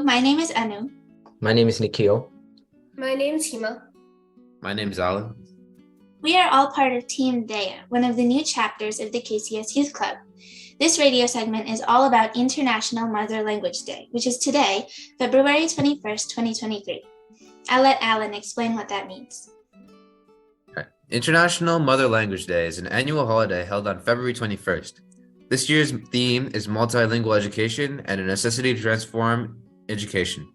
My name is Anu. My name is Nikhil. My name's Hima. My name's Alan. We are all part of Team Dea, one of the new chapters of the KCS Youth Club. This radio segment is all about International Mother Language Day, which is today, February 21st, 2023. I'll let Alan explain what that means. International Mother Language Day is an annual holiday held on February 21st. This year's theme is multilingual education and a necessity to transform education.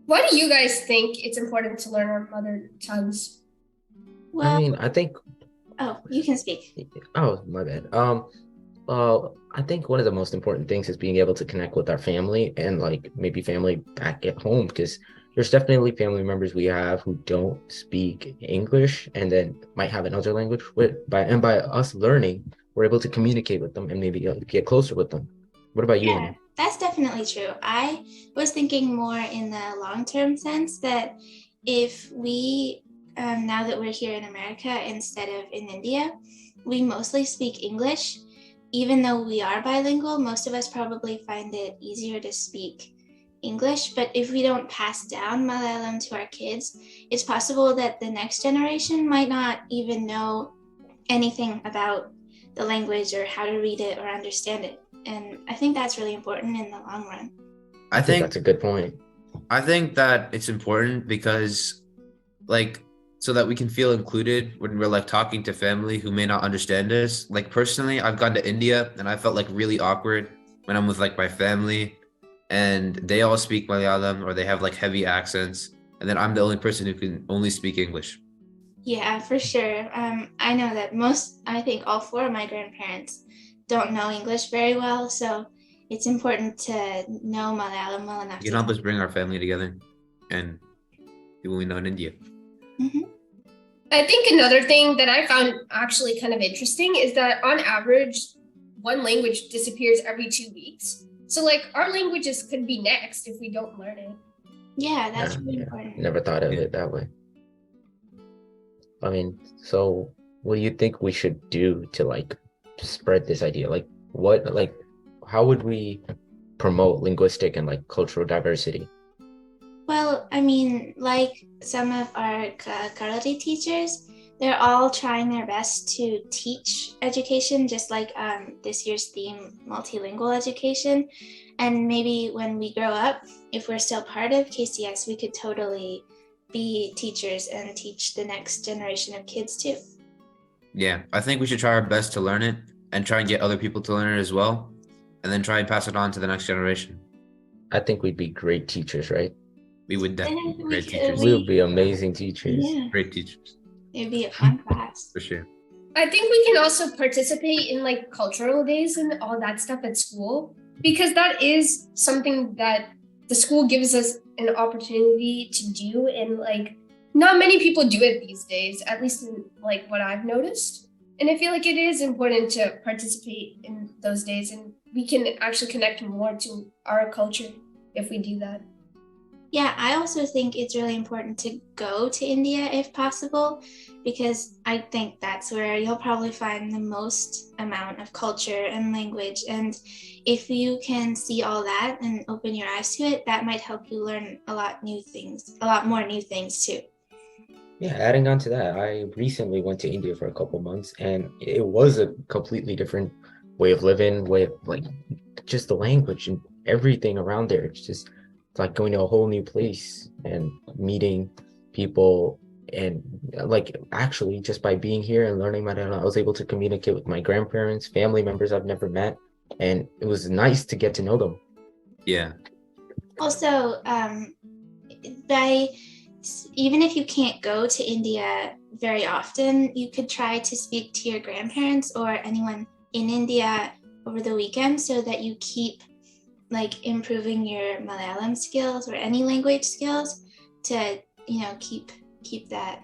Why do you guys think it's important to learn our mother tongues? Well, I think. Oh, you can speak. Oh, my bad. I think one of the most important things is being able to connect with our family and maybe family back at home, because there's definitely family members we have who don't speak English and then might have another language. By us learning, we're able to communicate with them and maybe get closer with them. What about you, Anna? That's definitely true. I was thinking more in the long-term sense that if we, now that we're here in America instead of in India, we mostly speak English. Even though we are bilingual, most of us probably find it easier to speak English. But if we don't pass down Malayalam to our kids, it's possible that the next generation might not even know anything about the language or how to read it or understand it. And I think that's really important in the long run. I think that's a good point. I think that it's important because, so that we can feel included when we're talking to family who may not understand us. Personally, I've gone to India and I felt really awkward when I'm with my family and they all speak Malayalam or they have heavy accents, and then I'm the only person who can only speak English. Yeah, for sure. I know that I think all four of my grandparents don't know English very well, so it's important to know Malayalam well enough. You can help us bring our family together and people we know in India. Mm-hmm. I think another thing that I found actually kind of interesting is that on average, one language disappears every 2 weeks. So our languages could be next if we don't learn it. Yeah, that's really important. Never thought of it that way. So what do you think we should do to spread this idea? How would we promote linguistic and cultural diversity? Well, some of our Kalari teachers, they're all trying their best to teach education, just like this year's theme, multilingual education. And maybe when we grow up, if we're still part of KCS, we could totally be teachers and teach the next generation of kids too. Yeah, I think we should try our best to learn it and try and get other people to learn it as well, and then try and pass it on to the next generation. I think we'd be great teachers, right? We would definitely be great teachers. We would be amazing teachers. Yeah. Great teachers. It'd be a fun class. For sure. I think we can also participate in cultural days and all that stuff at school, because that is something that the school gives us an opportunity to do, and not many people do it these days, at least in what I've noticed. And I feel it is important to participate in those days, and we can actually connect more to our culture if we do that. Yeah, I also think it's really important to go to India if possible, because I think that's where you'll probably find the most amount of culture and language. And if you can see all that and open your eyes to it, that might help you learn a lot more new things too. Yeah, adding on to that, I recently went to India for a couple months, and it was a completely different way of living, just the language and everything around there. It's going to a whole new place and meeting people, and actually just by being here and learning Malayalam, I was able to communicate with my grandparents, family members I've never met, and it was nice to get to know them. Yeah. Also, even if you can't go to India very often, you could try to speak to your grandparents or anyone in India over the weekend so that you keep improving your Malayalam skills or any language skills to keep that.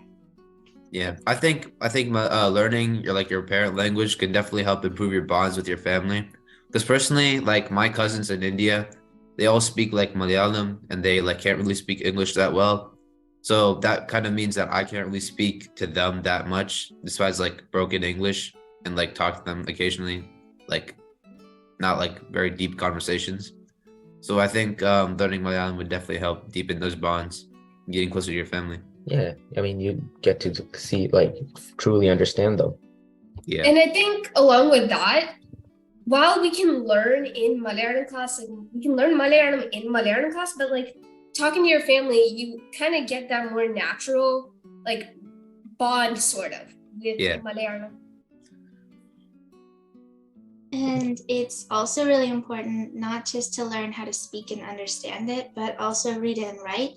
Yeah, I think learning your parent language can definitely help improve your bonds with your family. Because personally, my cousins in India, they all speak Malayalam and they can't really speak English that well. So that kind of means that I can't really speak to them that much, besides broken English and talk to them occasionally, not very deep conversations. So I think learning Malayalam would definitely help deepen those bonds, getting closer to your family. Yeah, I mean, you get to see, like, truly understand them. Yeah. And I think along with that, while we can learn in Malayalam class, like we can learn Malayalam in Malayalam class, but like talking to your family, you kind of get that more natural like bond sort of with Malayalam. And it's also really important not just to learn how to speak and understand it, but also read and write,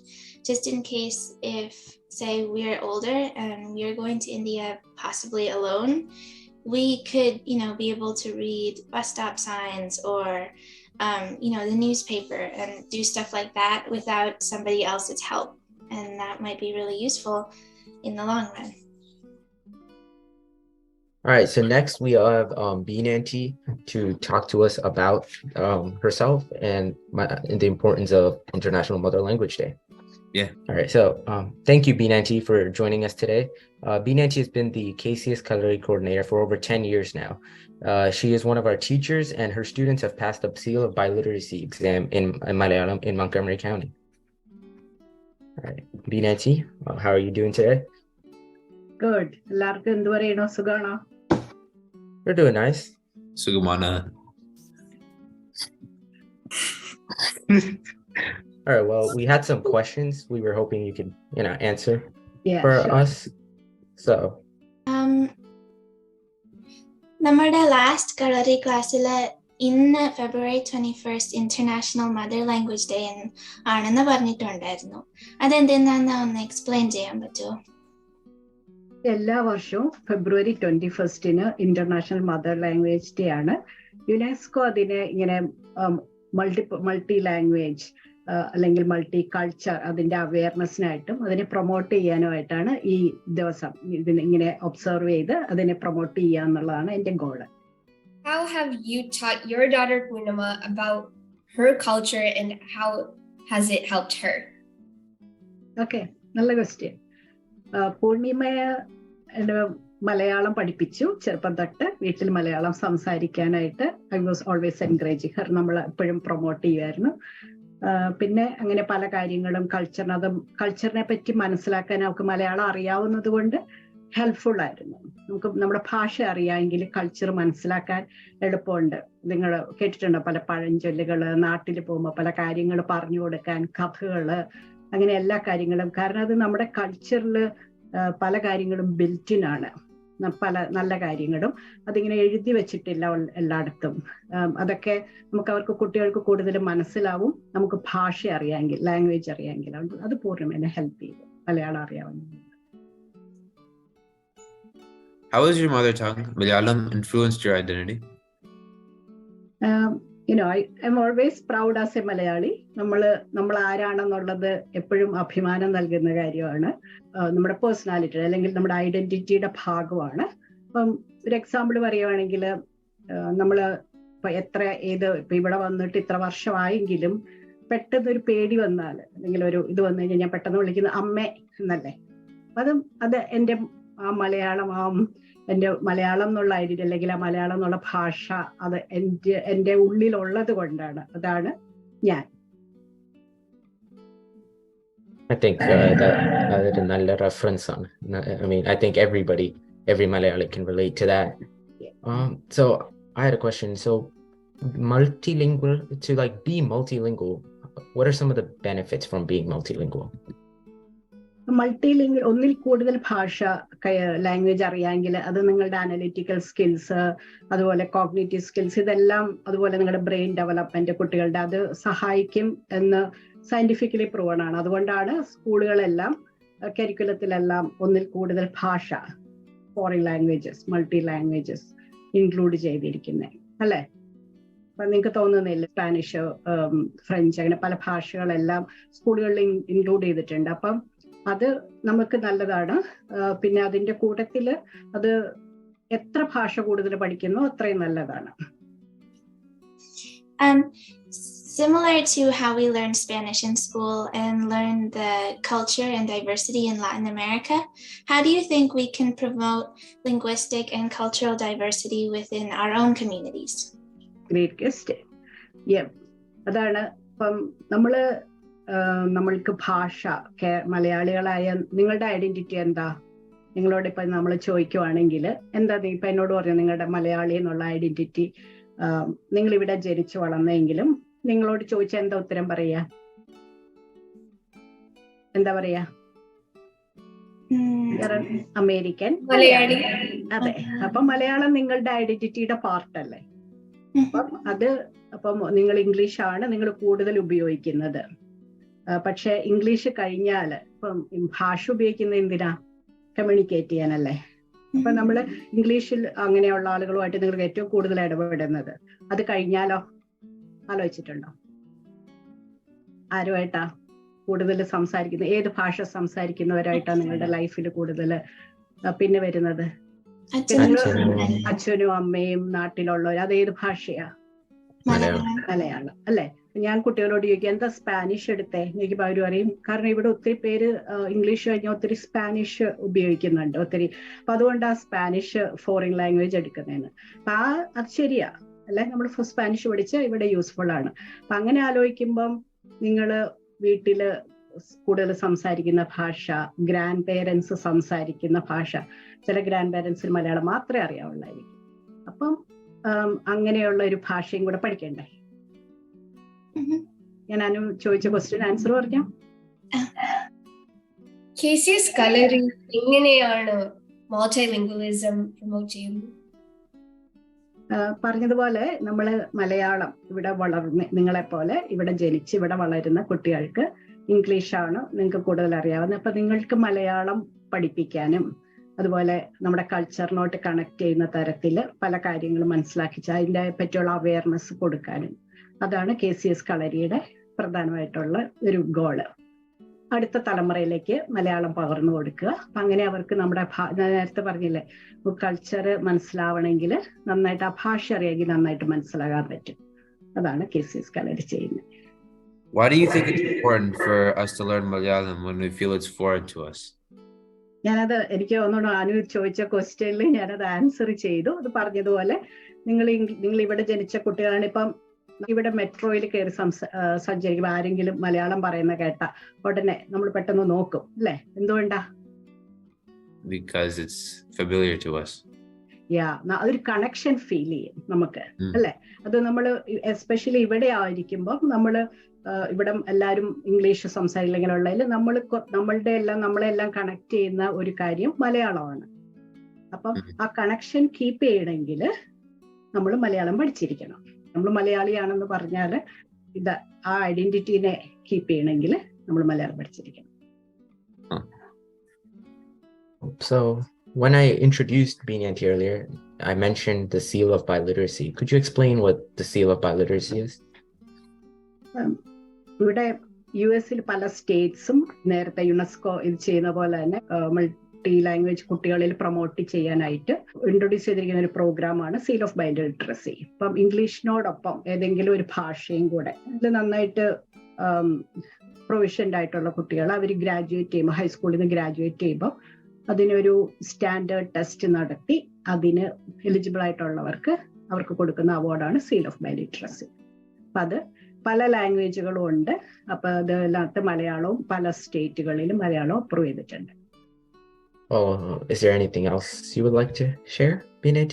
just in case if, say, we're older and we're going to India possibly alone, we could, be able to read bus stop signs or, the newspaper and do stuff like that without somebody else's help. And that might be really useful in the long run. All right, so next we have Beena to talk to us about herself and the importance of International Mother Language Day. Yeah. All right, so thank you, Beena for joining us today. Beena has been the KCS Kalari coordinator for over 10 years now. She is one of our teachers, and her students have passed the Seal of Biliteracy exam in Malayalam in Montgomery County. All right, Beena, how are you doing today? Good. We're doing nice. Sugamana. All right, well, we had some questions we were hoping you could, answer for us. So. നമ്മുടെ last കളറി ക്ലാസ്സിൽ ഇന്ന് February 21st international mother language day ആണെന്ന് പറഞ്ഞിട്ടുണ്ടായിരുന്നു. അതെന്തെന്നാന്ന് ഒന്ന് explain ചെയ്യാൻ പറ്റുമോ? എല്ലാ വർഷവും February 21st international mother language day ആണ്. യുനെസ്കോ അതിനെ ഇങ്ങനെ മൾട്ടി ലാംഗ്വേജ് അല്ലെങ്കിൽ മൾട്ടി കൾച്ചർ അതിന്റെ അവയർനെസ്സിനായിട്ടും അതിനെ പ്രൊമോട്ട് ചെയ്യാനുമായിട്ടാണ് ഈ ദിവസം ഇങ്ങനെ ഒബ്സർവ് ചെയ്ത് അതിനെ പ്രൊമോട്ട് ചെയ്യുക എന്നുള്ളതാണ് എന്റെ goal. How have you taught your daughter Poonima about her culture and how has it helped her? Okay, നല്ല ക്വസ്റ്റ്യൻ. പൂർണിമയെ മലയാളം പഠിപ്പിച്ചു. ചെറുപ്പം തൊട്ട് വീട്ടിൽ മലയാളം സംസാരിക്കാനായിട്ട് I was always encouraging Har. നമ്മൾ എപ്പോഴും പ്രൊമോട്ട് ചെയ്യുമായിരുന്നു. പിന്നെ അങ്ങനെ പല കാര്യങ്ങളും കൾച്ചറിനെ പറ്റി മനസ്സിലാക്കാൻ അവർക്ക് മലയാളം അറിയാവുന്നത് കൊണ്ട് ഹെൽപ്ഫുൾ ആയിരുന്നു. നമുക്ക് നമ്മുടെ ഭാഷ അറിയാമെങ്കിൽ കൾച്ചർ മനസ്സിലാക്കാൻ എളുപ്പമുണ്ട്. നിങ്ങൾ കേട്ടിട്ടുണ്ടോ പല പഴഞ്ചൊല്ലുകള്, നാട്ടിൽ പോകുമ്പോൾ പല കാര്യങ്ങൾ പറഞ്ഞു കൊടുക്കാൻ, കഥകള്, അങ്ങനെ എല്ലാ കാര്യങ്ങളും. കാരണം അത് നമ്മുടെ കൾച്ചറിൽ പല കാര്യങ്ങളും ബിൽറ്റിനാണ്. പല നല്ല കാര്യങ്ങളും അതിങ്ങനെ എഴുതി വെച്ചിട്ടില്ല എല്ലായിടത്തും. അതൊക്കെ നമുക്ക് അവർക്ക് കുട്ടികൾക്ക് കൂടുതൽ മനസ്സിലാവും നമുക്ക് ഭാഷ അറിയാമെങ്കിൽ, ലാംഗ്വേജ് അറിയാമെങ്കിൽ. അത് പൂർണ്ണമായി ഹെൽപ്പ് ചെയ്തു മലയാളം അറിയാവുന്ന. How has your mother tongue, Malayalam, influenced your identity? I'm always proud as a Malayali. നമ്മൾ ആരാണെന്നുള്ളത് എപ്പോഴും അഭിമാനം നൽകുന്ന കാര്യമാണ്. നമ്മുടെ പേഴ്സണാലിറ്റി അല്ലെങ്കിൽ നമ്മുടെ ഐഡന്റിറ്റിയുടെ ഭാഗമാണ്. ഇപ്പം ഒരു എക്സാമ്പിൾ പറയുവാണെങ്കിൽ നമ്മൾ ഇപ്പൊ ഇവിടെ വന്നിട്ട് ഇത്ര വർഷമായെങ്കിലും പെട്ടെന്ന് ഒരു പേടി വന്നാൽ അല്ലെങ്കിൽ ഒരു ഇത് വന്നു കഴിഞ്ഞാൽ ഞാൻ പെട്ടെന്ന് വിളിക്കുന്ന അമ്മേ എന്നല്ലേ. അത് എൻ്റെ ആ മലയാളം എന്നുള്ള ഐഡിയ അല്ലെങ്കിൽ ആ മലയാളം എന്നുള്ള ഭാഷ അത് എൻ്റെ ഉള്ളിലുള്ളത് കൊണ്ടാണ്. അതാണ് ഞാൻ. I think that നല്ല reference ആണ്. I mean, I think every Malayali can relate to that. So I had a question. So be multilingual, what are some of the benefits from being multilingual? Multilingual, ഒന്നിൽ കൂടുതൽ ഭാഷ language അറിയാമെങ്കിൽ അത് നിങ്ങളുടെ analytical skills, അതുപോലെ cognitive skills, ഇതെല്ലാം അതുപോലെ നിങ്ങളുടെ ബ്രെയിൻ ഡെവലപ്മെന്റ് കുട്ടികളുടെ അത് സഹായിക്കും എന്ന് സയന്റിഫിക്കലി പ്രൂവൺ ആണ്. അതുകൊണ്ടാണ് സ്കൂളുകളെല്ലാം കരിക്കുലത്തിലെല്ലാം ഒന്നിൽ കൂടുതൽ ഭാഷ, foreign languages, multi languages include ചെയ്തിരിക്കുന്നത് അല്ലേ? അപ്പൊ നിങ്ങൾക്ക് തോന്നുന്നില്ല സ്പാനിഷ്, ഫ്രഞ്ച്, അങ്ങനെ പല ഭാഷകളെല്ലാം സ്കൂളുകളിൽ ഇൻക്ലൂഡ് ചെയ്തിട്ടുണ്ട്. അപ്പം അത് നമുക്ക് നല്ലതാണ്. പിന്നെ അതിന്റെ കൂട്ടത്തില് അത് എത്ര ഭാഷ കൂടുതൽ പഠിക്കുന്നോ അത്രയും നല്ലതാണ്. Similar to how we learn Spanish in school and learn the culture and diversity in Latin America, how do you think we can promote linguistic and cultural diversity within our own communities? Great question. Yeah, അതാണ് അപ്പം നമ്മൾക്ക് ഭാഷ മലയാളികളായ നിങ്ങളുടെ identity എന്താ? നിങ്ങളോട് ഇപ്പൊ നമ്മൾ ചോദിക്കുവാണെങ്കിൽ എന്താ ഇപ്പൊ എന്നോട് പറഞ്ഞു നിങ്ങളുടെ മലയാളി എന്നുള്ള ഐഡന്റിറ്റി, നിങ്ങൾ ഇവിടെ ജനിച്ചു വളർന്നെങ്കിലും നിങ്ങളോട് ചോദിച്ചാൽ എന്താ ഉത്തരം പറയാ? എന്താ പറയാ? അമേരിക്കൻ മലയാളി. അതെ. അപ്പൊ മലയാളം നിങ്ങളുടെ ഐഡന്റിറ്റിയുടെ പാർട്ടല്ലേ? അപ്പം നിങ്ങൾ ഇംഗ്ലീഷാണ് നിങ്ങൾ കൂടുതൽ ഉപയോഗിക്കുന്നത്. പക്ഷെ ഇംഗ്ലീഷ് കഴിഞ്ഞാൽ ഇപ്പം ഭാഷ ഉപയോഗിക്കുന്നത് എന്തിനാ? കമ്മ്യൂണിക്കേറ്റ് ചെയ്യാനല്ലേ? അപ്പൊ നമ്മള് ഇംഗ്ലീഷിൽ അങ്ങനെയുള്ള ആളുകളുമായിട്ട് നിങ്ങൾക്ക് ഏറ്റവും കൂടുതൽ ഇടപെടുന്നത്. അത് കഴിഞ്ഞാലോ ആലോചിച്ചിട്ടുണ്ടോ? ആരുമായിട്ടാ കൂടുതൽ സംസാരിക്കുന്നത്? ഏത് ഭാഷ സംസാരിക്കുന്നവരായിട്ടാണ് നിങ്ങളുടെ ലൈഫിൽ കൂടുതൽ പിന്നെ വരുന്നത്? അച്ഛനും അമ്മയും നാട്ടിലുള്ളവർ. അതേത് ഭാഷയാ? മലയാളം അല്ലേ? ഞാൻ കുട്ടികളോട് ചോദിക്കും എന്താ സ്പാനിഷ് എടുത്തേ ചോദിക്കുമ്പോൾ അവർ പറയും കാരണം ഇവിടെ ഒത്തിരി പേര് ഇംഗ്ലീഷ് കഴിഞ്ഞാൽ ഒത്തിരി സ്പാനിഷ് ഉപയോഗിക്കുന്നുണ്ട് ഒത്തിരി. അപ്പൊ അതുകൊണ്ട് ആ സ്പാനിഷ് ഫോറിൻ ലാംഗ്വേജ് എടുക്കുന്നതിന്. അപ്പൊ അത് ശരിയാ അല്ലെ? നമ്മൾ സ്പാനിഷ് പഠിച്ചാൽ ഇവിടെ യൂസ്ഫുൾ ആണ്. അപ്പൊ അങ്ങനെ ആലോചിക്കുമ്പം നിങ്ങള് വീട്ടില് കൂടുതൽ സംസാരിക്കുന്ന ഭാഷ, ഗ്രാൻഡ് പേരൻസ് സംസാരിക്കുന്ന ഭാഷ, ചില ഗ്രാൻഡ് പേരൻസിന് മലയാളം മാത്രമേ അറിയാവുള്ളായിരിക്കും. അപ്പം അങ്ങനെയുള്ള ഒരു ഭാഷയും കൂടെ പഠിക്കണ്ടേ? ഞാൻ ചോദിച്ച ക്വസ്റ്റ്യൻ ആൻസർ പറഞ്ഞോ. KCS Kalari എങ്ങനെയാണ് മൾട്ടിലിംഗ്വലിസം പ്രൊമോട്ട് ചെയ്യുന്നത്? പറഞ്ഞതുപോലെ നമ്മള് മലയാളം ഇവിടെ നിങ്ങളെപ്പോലെ ഇവിടെ ജനിച്ച് ഇവിടെ വളരുന്ന കുട്ടികൾക്ക് ഇംഗ്ലീഷാണ് നിങ്ങൾക്ക് കൂടുതൽ അറിയാവുന്നത്. അപ്പൊ നിങ്ങൾക്ക് മലയാളം പഠിപ്പിക്കാനും അതുപോലെ നമ്മുടെ കൾച്ചറിനോട്ട് കണക്ട് ചെയ്യുന്ന തരത്തിൽ പല കാര്യങ്ങളും മനസ്സിലാക്കിച്ച് അതിൻ്റെ പറ്റിയുള്ള അവയർനെസ് കൊടുക്കാനും അതാണ് KCS കളരിയുടെ പ്രധാനമായിട്ടുള്ള ഒരു ഗോള്. അടുത്ത തലമുറയിലേക്ക് മലയാളം പകർന്നു കൊടുക്കുക. അപ്പം അങ്ങനെ അവർക്ക് നമ്മുടെ നേരത്തെ പറഞ്ഞില്ലേ കൾച്ചർ മനസ്സിലാവണമെങ്കിൽ നന്നായിട്ട് ആ ഭാഷ അറിയാമെങ്കിൽ നന്നായിട്ട് മനസ്സിലാകാൻ പറ്റും. അതാണ് KCS കളരി ചെയ്യുന്നത്. Why do you think it's important for us to learn Malayalam when we feel it's foreign to us? എനിക്ക് ഒന്നുകൂടെ അനു ചോദിച്ച ക്വസ്റ്റ്യനിൽ ഞാനത് ആൻസർ ചെയ്തു. അത് പറഞ്ഞതുപോലെ നിങ്ങൾ ഇവിടെ ജനിച്ച കുട്ടികളാണ്. ഇപ്പം ഇവിടെ മെട്രോയിൽ കയറി സഞ്ചരിക്കുമ്പോൾ ആരെങ്കിലും മലയാളം പറയുന്ന കേട്ട ഉടനെ നമ്മൾ പെട്ടെന്ന് നോക്കും അല്ലേ? എന്തുകൊണ്ടാ? Because it's familiar to us. അതൊരു കണക്ഷൻ ഫീൽ ചെയ്യും നമുക്ക് അല്ലേ? അത് നമ്മൾ എസ്പെഷ്യലി ഇവിടെ ആയിരിക്കുമ്പോൾ ഇവിടെ എല്ലാവരും ഇംഗ്ലീഷ് സംസാരിക്കുന്നതിലുള്ളതിൽ നമ്മളെല്ലാം കണക്ട് ചെയ്യുന്ന ഒരു കാര്യം മലയാളമാണ്. അപ്പം ആ കണക്ഷൻ കീപ്പ് ചെയ്യണമെങ്കിൽ നമ്മൾ മലയാളം പഠിച്ചിരിക്കണം. നമ്മൾ മലയാളിയാണെന്ന് പറഞ്ഞാൽ ആ ഐഡന്റിറ്റിനെ കീപ്പ് ചെയ്യണമെങ്കിൽ നമ്മൾ മലയാളം പഠിച്ചിരിക്കണം. So when I introduced Beena earlier, I mentioned the seal of biliteracy. Could you explain what the seal of biliteracy is? ഇവിടെ US പല സ്റ്റേറ്റ്സും നേരത്തെ യുനെസ്കോ ഇത് ചെയ്യുന്ന പോലെ തന്നെ മൾട്ടി ലാംഗ്വേജ് കുട്ടികളിൽ പ്രൊമോട്ട് ചെയ്യാനായിട്ട് ഇൻട്രൊഡ്യൂസ് ചെയ്തിരിക്കുന്ന ഒരു പ്രോഗ്രാമാണ് സീൽ ഓഫ് ബൈലിറ്ററസി. ഇപ്പം ഇംഗ്ലീഷിനോടൊപ്പം ഏതെങ്കിലും ഒരു ഭാഷയും കൂടെ ഇത് നന്നായിട്ട് പ്രൊവിഷ്യൻഡ് ആയിട്ടുള്ള കുട്ടികൾ അവർ ഗ്രാജുവേറ്റ് ചെയ്യുമ്പോൾ ഹൈസ്കൂളിൽ നിന്ന് ഗ്രാജുവേറ്റ് ചെയ്യുമ്പോൾ അതിനൊരു സ്റ്റാൻഡേർഡ് ടെസ്റ്റ് നടത്തി അതിന് എലിജിബിൾ ആയിട്ടുള്ളവർക്ക് അവർക്ക് കൊടുക്കുന്ന അവാർഡാണ് സീൽ ഓഫ് ബൈലിറ്ററസി. അപ്പം അത് പല ലാംഗ്വേജുകളും ഉണ്ട്. അപ്പൊ അതിനകത്ത് മലയാളവും പല സ്റ്റേറ്റുകളിലും മലയാളവും അപ്രൂവ് ചെയ്തിട്ടുണ്ട്. Is there anything else you would like to share, Beena?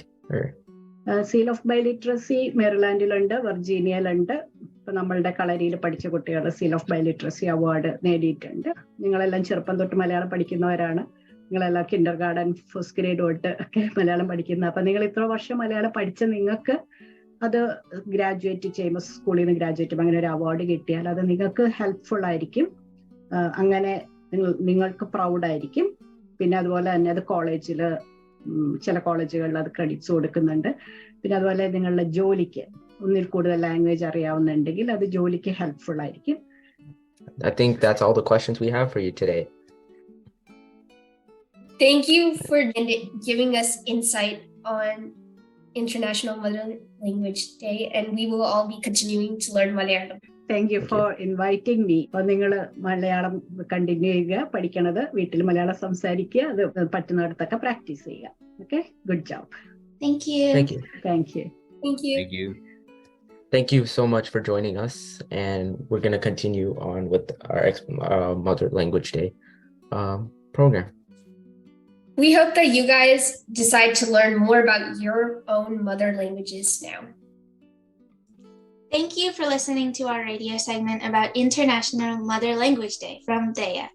Seal of biliteracy മെറിലാൻഡിലുണ്ട്, വെർജീനിയയിലുണ്ട്. ഇപ്പൊ നമ്മളുടെ കളരിയിൽ പഠിച്ച കുട്ടികൾ സീൽ ഓഫ് ബൈലിറ്ററസി അവാർഡ് നേടിയിട്ടുണ്ട്. നിങ്ങളെല്ലാം ചെറുപ്പം തൊട്ട് മലയാളം പഠിക്കുന്നവരാണ്. നിങ്ങളെല്ലാം കിൻഡർ ഗാർഡൻ ഫസ്റ്റ് ഗ്രേഡ് തൊട്ട് ഒക്കെ മലയാളം പഠിക്കുന്ന. അപ്പൊ നിങ്ങൾ ഇത്ര വർഷം മലയാളം പഠിച്ച നിങ്ങൾക്ക് അത് ഗ്രാജുവേറ്റ് ചെയ്യുമ്പോൾ സ്കൂളിൽ നിന്ന് ഗ്രാജുവേറ്റ് ചെയ്യുമ്പോൾ അങ്ങനെ ഒരു അവാർഡ് കിട്ടിയാൽ അത് നിങ്ങൾക്ക് ഹെൽപ്ഫുൾ ആയിരിക്കും. അങ്ങനെ നിങ്ങൾക്ക് പ്രൗഡായിരിക്കും. പിന്നെ അതുപോലെ തന്നെ അത് കോളേജിൽ ചില കോളേജുകളിൽ അത് ക്രെഡിറ്റ്സ് കൊടുക്കുന്നുണ്ട്. പിന്നെ അതുപോലെ നിങ്ങളുടെ ജോലിക്ക് ഒന്നിൽ കൂടുതൽ ലാംഗ്വേജ് അറിയാവുന്നുണ്ടെങ്കിൽ അത് ജോലിക്ക് ഹെൽപ്ഫുൾ ആയിരിക്കും. I think that's all the questions we have for you today. Thank you for giving us insight on International Mother Language Day, and we will all be continuing to learn Malayalam. Thank you for inviting me. അപ്പോൾ നിങ്ങൾ Malayalam continue ചെയ്യുക, പഠിക്കണത് വീട്ടിൽ മലയാളം സംസാരിക്കുക, അത് പറ്റുന്നിടത്തൊക്കെ practice ചെയ്യുക. Okay, good job. Thank you. Thank you. Thank you. Thank you. Thank you. thank you so much for joining us, and we're going to continue on with our Mother Language Day program. We hope that you guys decide to learn more about your own mother languages now. Thank you for listening to our radio segment about International Mother Language Day from DEA.